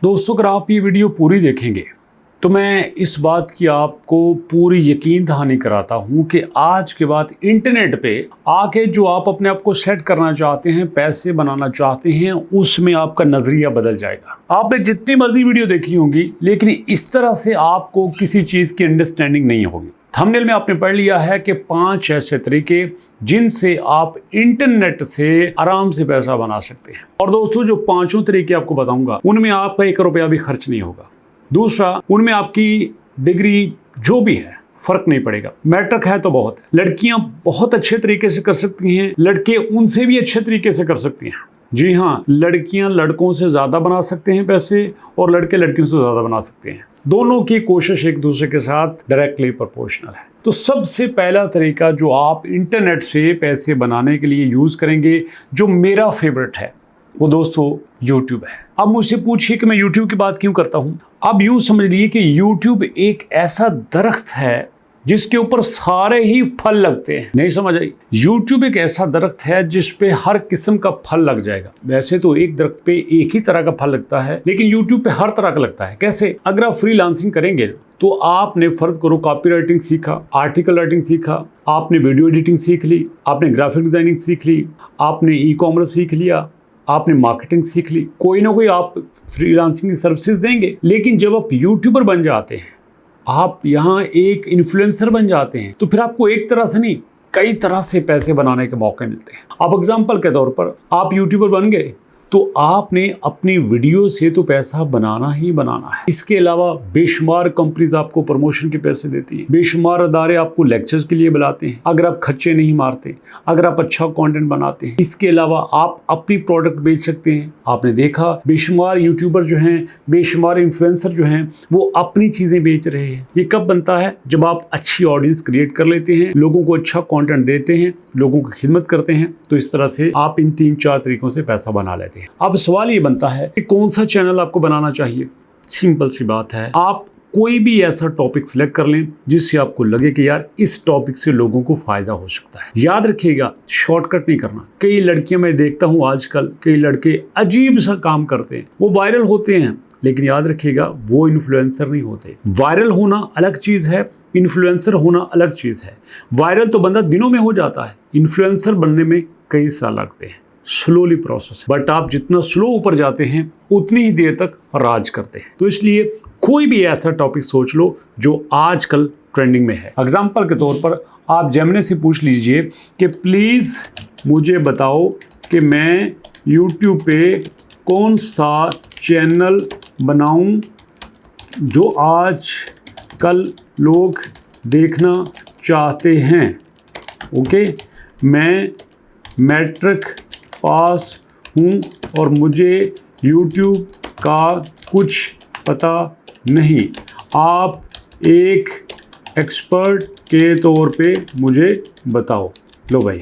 दोस्तों, अगर आप ये वीडियो पूरी देखेंगे तो मैं इस बात की आपको पूरी यकीन दहानी कराता हूँ कि आज के बाद इंटरनेट पे आके जो आप अपने आप को सेट करना चाहते हैं, पैसे बनाना चाहते हैं, उसमें आपका नज़रिया बदल जाएगा। आपने जितनी मर्जी वीडियो देखी होंगी, लेकिन इस तरह से आपको किसी चीज़ की अंडरस्टैंडिंग नहीं होगी। थंबनेल में आपने पढ़ लिया है कि 5 ऐसे तरीके जिनसे आप इंटरनेट से आराम से पैसा बना सकते हैं। और दोस्तों, जो 5 तरीके आपको बताऊंगा उनमें आपका 1 रुपया भी खर्च नहीं होगा। दूसरा, उनमें आपकी डिग्री जो भी है फर्क नहीं पड़ेगा। मैट्रिक है तो बहुत है। लड़कियां बहुत अच्छे तरीके से कर सकती हैं, लड़के उनसे भी अच्छे तरीके से कर सकती हैं। जी हाँ, लड़कियां लड़कों से ज़्यादा बना सकते हैं पैसे और लड़के लड़कियों से ज़्यादा बना सकते हैं। दोनों की कोशिश एक दूसरे के साथ डायरेक्टली प्रोपोर्शनल है। तो सबसे पहला तरीका जो आप इंटरनेट से पैसे बनाने के लिए यूज़ करेंगे, जो मेरा फेवरेट है, वो दोस्तों यूट्यूब है। अब मुझसे पूछिए कि मैं यूट्यूब की बात क्यों करता हूँ। अब यूँ समझ लीजिए कि यूट्यूब एक ऐसा दरख्त है जिसके ऊपर सारे ही फल लगते हैं। नहीं समझ आई? यूट्यूब एक ऐसा दरख्त है जिस पे हर किस्म का फल लग जाएगा। वैसे तो एक दरख्त पे एक ही तरह का फल लगता है, लेकिन यूट्यूब पे हर तरह का लगता है। कैसे? अगर आप फ्रीलांसिंग करेंगे तो आपने फर्ज करो कॉपी राइटिंग सीखा, आर्टिकल राइटिंग सीखा, आपने वीडियो एडिटिंग सीख ली, आपने ग्राफिक डिजाइनिंग सीख ली, आपने ई-कॉमर्स सीख लिया, आपने मार्केटिंग सीख ली, कोई ना कोई आप फ्रीलांसिंग की सर्विसेज देंगे। लेकिन जब आप यूट्यूबर बन जाते हैं, आप यहाँ एक इन्फ्लुएंसर बन जाते हैं, तो फिर आपको एक तरह से नहीं, कई तरह से पैसे बनाने के मौके मिलते हैं। अब एग्जांपल के तौर पर आप यूट्यूबर बन गए तो आपने अपनी वीडियो से तो पैसा बनाना ही बनाना है। इसके अलावा बेशुमार कंपनीज आपको प्रमोशन के पैसे देती हैं, बेशुमार अदारे आपको लेक्चर्स के लिए बुलाते हैं अगर आप खर्चे नहीं मारते, अगर आप अच्छा कंटेंट बनाते हैं। इसके अलावा आप अपनी प्रोडक्ट बेच सकते हैं। आपने देखा बेशुमार यूट्यूबर जो हैं, बेशुमार इन्फ्लुएंसर जो हैं, वो अपनी चीज़ें बेच रहे हैं। ये कब बनता है? जब आप अच्छी ऑडियंस क्रिएट कर लेते हैं, लोगों को अच्छा कंटेंट देते हैं, लोगों की खिदमत करते हैं। तो इस तरह से आप इन 3-4 तरीकों से पैसा बना लेते हैं। अब सवाल ये बनता है कि कौन सा चैनल आपको बनाना चाहिए। सिंपल सी बात है, आप कोई भी ऐसा टॉपिक सिलेक्ट कर लें जिससे आपको लगे कि यार इस टॉपिक से लोगों को फायदा हो सकता है। याद रखिएगा, शॉर्टकट नहीं करना। कई लड़कियां मैं देखता हूं आजकल, कई लड़के अजीब सा काम करते हैं, वो वायरल होते हैं, लेकिन याद रखिएगा वो इन्फ्लुएंसर नहीं होते। वायरल होना अलग चीज़ है, इन्फ्लुएंसर होना अलग चीज़ है। वायरल तो बंदा दिनों में हो जाता है, इन्फ्लुएंसर बनने में कई साल लगते हैं। स्लोली प्रोसेस, बट आप जितना स्लो ऊपर जाते हैं उतनी ही देर तक राज करते हैं। तो इसलिए कोई भी ऐसा टॉपिक सोच लो जो आजकल ट्रेंडिंग में है। एग्जाम्पल के तौर पर आप जेमिनी से पूछ लीजिए कि प्लीज़ मुझे बताओ कि मैं यूट्यूब पे कौन सा चैनल बनाऊं जो आज कल लोग देखना चाहते हैं। ओके, मैं मैट्रिक पास हूँ और मुझे यूट्यूब का कुछ पता नहीं। आप एक एक्सपर्ट के तौर पे मुझे बताओ। लो भाई,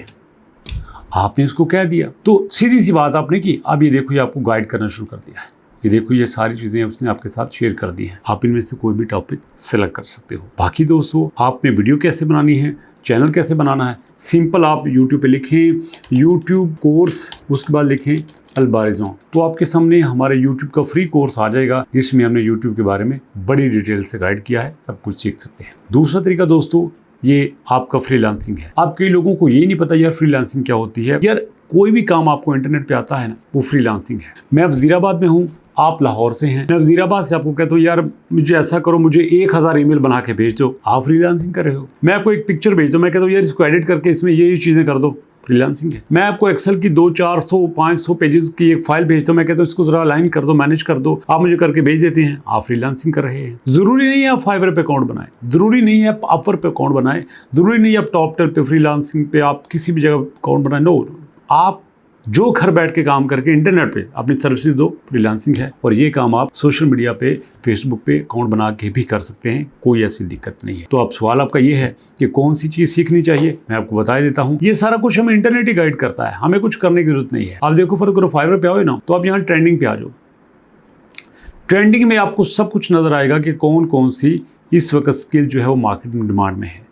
आपने इसको कह दिया तो सीधी सी बात आपने की। अब ये देखो, ये आपको गाइड करना शुरू कर दिया है। ये देखो, ये सारी चीज़ें उसने आपके साथ शेयर कर दी हैं। आप इनमें से कोई भी टॉपिक सेलेक्ट कर सकते हो। बाकी दोस्तों, आपने वीडियो कैसे बनानी है, चैनल कैसे बनाना है, सिंपल आप YouTube पे लिखें यूट्यूब कोर्स, उसके बाद लिखें अल्बारिज़ों, तो आपके सामने हमारे YouTube का फ्री कोर्स आ जाएगा जिसमें हमने YouTube के बारे में बड़ी डिटेल से गाइड किया है। सब कुछ सीख सकते हैं। दूसरा तरीका दोस्तों, ये आपका फ्रीलांसिंग है। अब कई लोगों को ये नहीं पता यार फ्रीलांसिंग क्या होती है। यार कोई भी काम आपको इंटरनेट पे आता है ना, वो फ्रीलांसिंग है। मैं वज़ीराबाद में हूँ, आप लाहौर से हैं। मैं वज़ीराबाद से आपको कहता हूँ यार मुझे ऐसा करो, मुझे 1000 ईमेल बना के भेज दो, आप फ्रीलांसिंग कर रहे हो। मैं आपको एक पिक्चर भेज दो, मैं कहता हूँ यार इसको एडिट करके इसमें ये चीज़ें कर दो, फ्रीलांसिंग है। मैं आपको एक्सेल की 200-400-500 पेजेस की एक फाइल भेजता हूँ, मैं कहता हूँ इसको जरा अलाइन कर दो, मैनेज कर दो, आप मुझे करके भेज देते हैं, आप फ्रीलांसिंग कर रहे हैं। जरूरी नहीं है आप फाइवर पे अकाउंट बनाएं, जरूरी नहीं है आप अपवर पे अकाउंट बनाएं, जरूरी नहीं है आप टॉपटेल पे, फ्रीलांसिंग पे आप किसी भी जगह अकाउंट बनाएं। नो, आप जो घर बैठ के काम करके इंटरनेट पे अपनी सर्विसेज दो, फ्रीलांसिंग है। और ये काम आप सोशल मीडिया पे, फेसबुक पे अकाउंट बना के भी कर सकते हैं, कोई ऐसी दिक्कत नहीं है। तो अब सवाल आपका ये है कि कौन सी चीज़ सीखनी चाहिए, मैं आपको बता देता हूँ। ये सारा कुछ हमें इंटरनेट ही गाइड करता है, हमें कुछ करने की जरूरत नहीं है। आप देखो, फर्क करो, फाइवर पे आओ ना, तो आप यहाँ ट्रेंडिंग पे आ जाओ। ट्रेंडिंग में आपको सब कुछ नजर आएगा कि कौन कौन सी इस वक्त स्किल जो है वो मार्केट में डिमांड में है,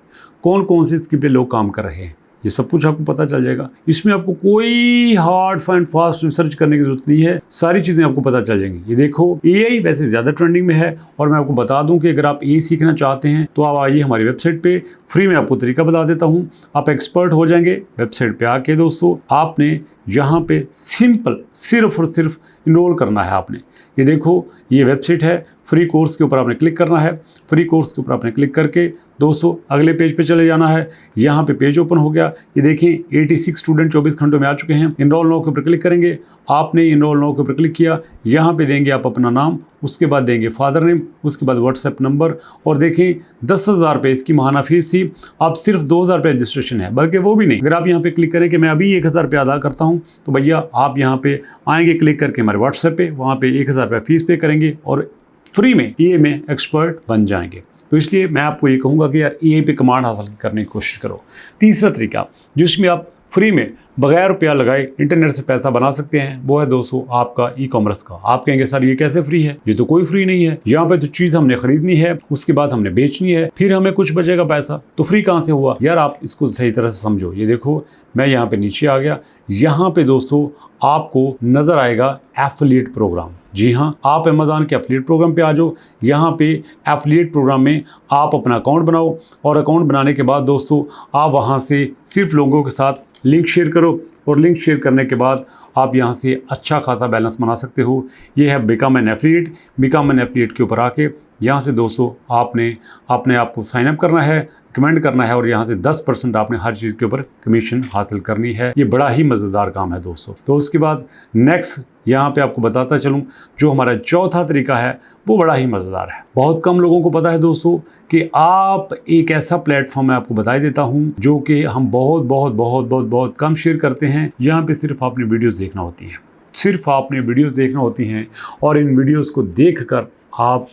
कौन कौन सी स्किल पे लोग काम कर रहे हैं। ये सब कुछ आपको पता चल जाएगा। इसमें आपको कोई हार्ड एंड फास्ट रिसर्च करने की जरूरत नहीं है, सारी चीजें आपको पता चल जाएंगी। ये देखो AI वैसे ज्यादा ट्रेंडिंग में है, और मैं आपको बता दूं कि अगर आप ये सीखना चाहते हैं तो आप आइए हमारी वेबसाइट पे, फ्री में आपको तरीका बता देता हूँ, आप एक्सपर्ट हो जाएंगे। वेबसाइट पे आके दोस्तों आपने यहाँ पे सिंपल सिर्फ और सिर्फ इनरोल करना है आपने। ये देखो ये वेबसाइट है, फ्री कोर्स के ऊपर आपने क्लिक करना है। फ्री कोर्स के ऊपर आपने क्लिक करके दोस्तों अगले पेज पे चले जाना है। यहाँ पे पेज ओपन हो गया। ये देखिए 86 स्टूडेंट 24 घंटों में आ चुके हैं। इनरोल नाउ के ऊपर क्लिक करेंगे। आपने इनरोल नाउ के ऊपर क्लिक किया, यहाँ पे देंगे आप अपना नाम, उसके बाद देंगे फादर नेम, उसके बाद व्हाट्सएप नंबर, और देखें 10,000 रुपये इसकी माहाना फीस थी, अब सिर्फ 2,000 रुपये रजिस्ट्रेशन है, बल्कि वो भी नहीं। अगर आप यहाँ पे क्लिक करें कि मैं अभी 1,000 रुपये अदा करता हूँ, तो भैया आप यहाँ पे आएंगे क्लिक करके हमारे व्हाट्सएप पे, वहाँ पे 1,000 रुपये फीस पे करेंगे और फ्री में AI में एक्सपर्ट बन जाएंगे। तो इसलिए मैं आपको ये कहूँगा कि यार AI पे कमांड हासिल करने की कोशिश करो। तीसरा तरीका जिसमें आप फ्री में बगैर रुपया लगाए इंटरनेट से पैसा बना सकते हैं, वो है दोस्तों आपका ई-कॉमर्स का। आप कहेंगे सर ये कैसे फ्री है? ये तो कोई फ्री नहीं है। यहाँ पे तो चीज़ हमने खरीदनी है, उसके बाद हमने बेचनी है, फिर हमें कुछ बचेगा पैसा, तो फ्री कहाँ से हुआ? यार आप इसको सही तरह से समझो। ये देखो मैं यहाँ पे नीचे आ गया, यहाँ पे दोस्तों आपको नजर आएगा एफिलिएट प्रोग्राम। जी हाँ, आप अमेज़न के एफिलिएट प्रोग्राम पे आ जाओ। यहाँ पे एफिलिएट प्रोग्राम में आप अपना अकाउंट बनाओ, और अकाउंट बनाने के बाद दोस्तों आप वहाँ से सिर्फ लोगों के साथ लिंक शेयर करो, और लिंक शेयर करने के बाद आप यहाँ से अच्छा खासा बैलेंस बना सकते हो। ये है become an affiliate. Become an affiliate के ऊपर आके यहाँ से दोस्तों आपने अपने आप को साइन अप करना है, कमेंट करना है, और यहाँ से 10% आपने हर चीज़ के ऊपर कमीशन हासिल करनी है। ये बड़ा ही मज़ेदार काम है दोस्तों। तो उसके बाद नेक्स्ट यहाँ पे आपको बताता चलूँ, जो हमारा चौथा तरीका है वो बड़ा ही मज़ेदार है। बहुत कम लोगों को पता है दोस्तों कि आप एक ऐसा प्लेटफॉर्म मैं आपको बता देता हूँ जो कि हम बहुत बहुत बहुत बहुत बहुत कम शेयर करते हैं। यहाँ पे सिर्फ आपने वीडियोस देखना होती है, सिर्फ आपने वीडियोस देखना होती हैं, और इन वीडियोस को देखकर आप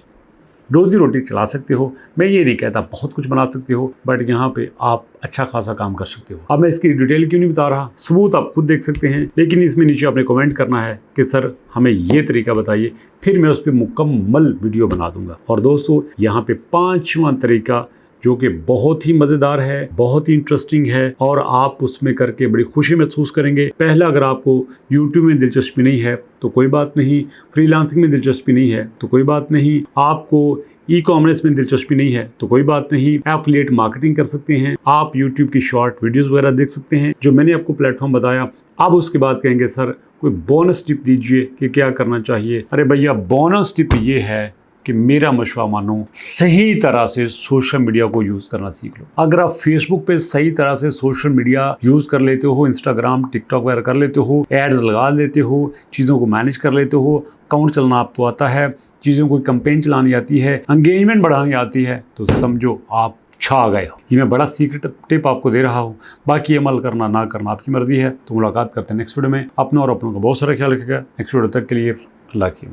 रोजी रोटी चला सकते हो। मैं ये नहीं कहता बहुत कुछ बना सकते हो, बट यहाँ पे आप अच्छा खासा काम कर सकते हो। अब मैं इसकी डिटेल क्यों नहीं बता रहा, सबूत आप खुद देख सकते हैं, लेकिन इसमें नीचे आपने कमेंट करना है कि सर हमें ये तरीका बताइए, फिर मैं उस पर मुकम्मल वीडियो बना दूंगा। और दोस्तों यहाँ पे 5वां तरीका जो कि बहुत ही मज़ेदार है, बहुत ही इंटरेस्टिंग है, और आप उसमें करके बड़ी खुशी महसूस करेंगे। पहला, अगर आपको यूट्यूब में दिलचस्पी नहीं है तो कोई बात नहीं, फ्रीलांसिंग में दिलचस्पी नहीं है तो कोई बात नहीं, आपको ई-कॉमर्स में दिलचस्पी नहीं है तो कोई बात नहीं, एफिलिएट मार्केटिंग कर सकते हैं, आप यूट्यूब की शॉर्ट वीडियोस वगैरह देख सकते हैं जो मैंने आपको प्लेटफॉर्म बताया। अब उसके बाद कहेंगे सर कोई बोनस टिप दीजिए कि क्या करना चाहिए। अरे भैया बोनस टिप ये है कि मेरा मशवरा मानो, सही तरह से सोशल मीडिया को यूज करना सीख लो। अगर आप फेसबुक पे सही तरह से सोशल मीडिया यूज कर लेते हो, इंस्टाग्राम टिकटॉक वगैरह कर लेते हो, एड्स लगा लेते हो, चीज़ों को मैनेज कर लेते हो, अकाउंट चलाना आपको आता है, चीज़ों को कैंपेन चलानी आती है, एंगेजमेंट बढ़ानी आती है, तो समझो आप छा गए हो। ये मैं बड़ा सीक्रेट टिप आपको दे रहा हूँ, बाकी अमल करना ना करना आपकी मर्जी है। तो मुलाकात करते हैं नेक्स्ट वीडियो में। अपना और अपनों का बहुत सारा ख्याल रखिएगा। नेक्स्ट वीडियो तक के लिए अल्लाह की।